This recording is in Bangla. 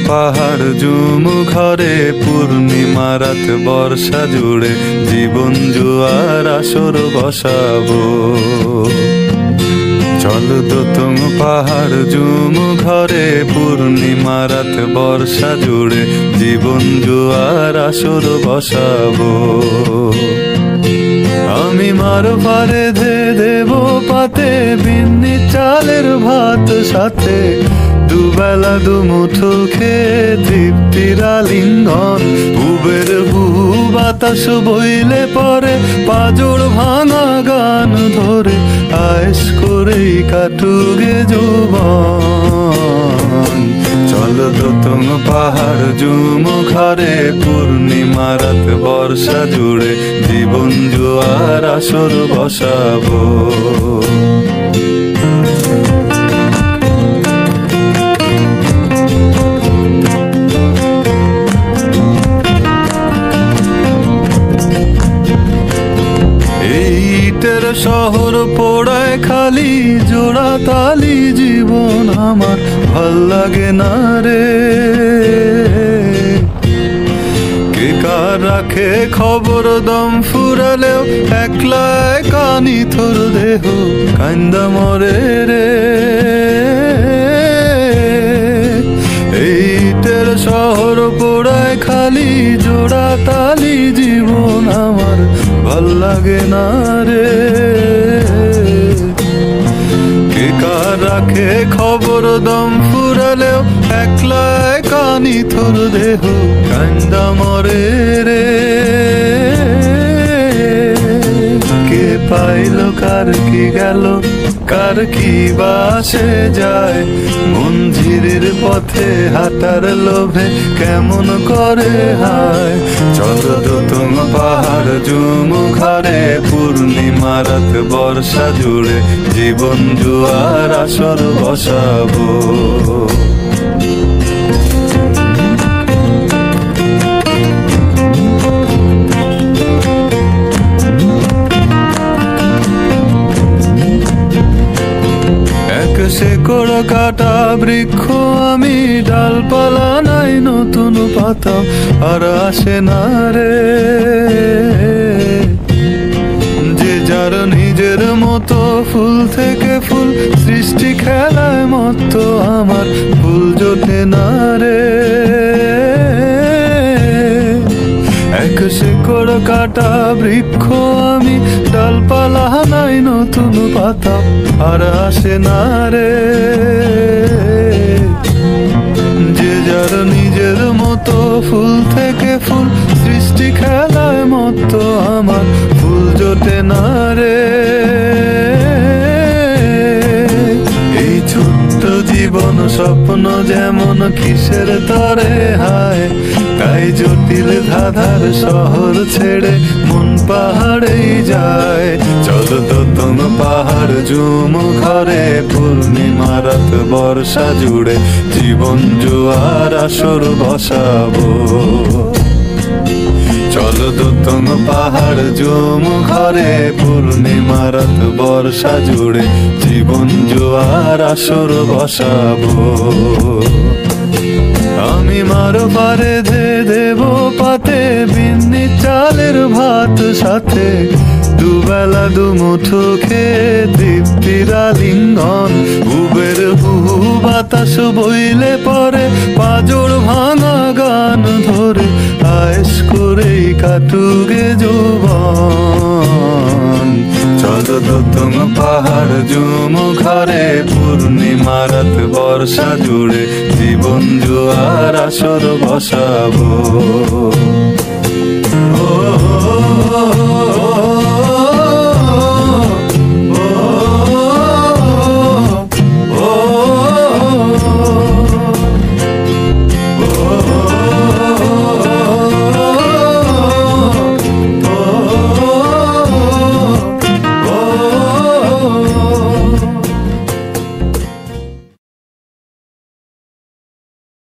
পাহাড় ঝুমু ঘরে পূর্ণিমা রাত বর্ষা জুড়ে জীবন জুয়ার আসর বসাবো। চল দোতং পাহাড় ঝুমু ঘরে পূর্ণিমা রাত বর্ষা জুড়ে জীবন জুয়ার আসর বসাবো। আমি মার পারে দেব পাতে বিন্নি চালের ভাত সাথে দুবেলা দুমুঠো খেয়ে তৃপ্তির আলিঙ্গন। উবের বুহু বাতাস বইলে পরে পাজর ভাঙা গান ধরে আয়েশ করেই কাটুগে যৌবন। চল দোতং পাহাড় ঝুমু ঘরে পূর্ণিমা রাত বর্ষা জুড়ে জীবন জুয়ার আসর বসাবো। ইটের শহর পোড়ায় খালি জোড়া তালি জীবন আমার ভাল লাগে না রে। কে কার রাখে খবর দম ফুরালেও একলা একা নিথর দেহ কান্দা মরে রে। ইটের শহর পোড়ায় খালি জোড়া তালি জীবন আমার ভাল লাগে না রে। কে কার রাখে খবর দম ফুরালেও একলা একা নিথর দেহ কান্দা মরে রে। কে পাইল কার কি গেল কার কি বাসে যায় মঞ্জিরের পথে হাঁটার লোভে কেমন করে হায়। চল দোতং পাহাড় ঝুমু ঘরে পূর্ণিমা রাত বর্ষা জুড়ে জীবন জুয়ার আসর বসাবো। শেকড় কাটা বৃক্ষ আমি ডালপালা নাই নতুন পাতা আর আসে না রে। যে যার নিজের মতো ফুল থেকে ফুল সৃষ্টি খেলায় মতো আমার ফুল জোটে না রে। এক শেকড় কাটা বৃক্ষ আমি ডালপালা নাই নতুন পাতা আর আসে না রে। যে যার নিজের মতো ফুল থেকে ফুল সৃষ্টি খেলায় মতো আমার ফুল জোটে না রে। এই ছোট্ট জীবন স্বপ্ন যেমন কিসের তরে হায় তাই জটিল ধাঁধার শহর ছেড়ে মন পাহাড়েই যায়। চল দোতং পাহাড় ঝুমু ঘরে পূর্ণিমা রাত বর্ষা জুড়ে জীবন জুয়ার আসর বসাবো। চল দোতং পাহাড় ঝুমু ঘরে পূর্ণিমা রাত বর্ষা জুড়ে জীবন জুয়ার আসর বসাবো। আমি মার পারে দেব পাতে বিন্নি চালের ভাত সাথে দুবেলা দুমুঠো খেয়ে তৃপ্তির আলিঙ্গন। উবের বুহু বাতাস বইলে পরে পাজর ভাঙা গান ধরে আয়েশ করেই কাটুগে যৌবন। চল দোতং পাহাড় ঝুমু ঘরে পূর্ণিমা রাত বর্ষা জুড়ে জীবন জুয়ার আসর বসাবো।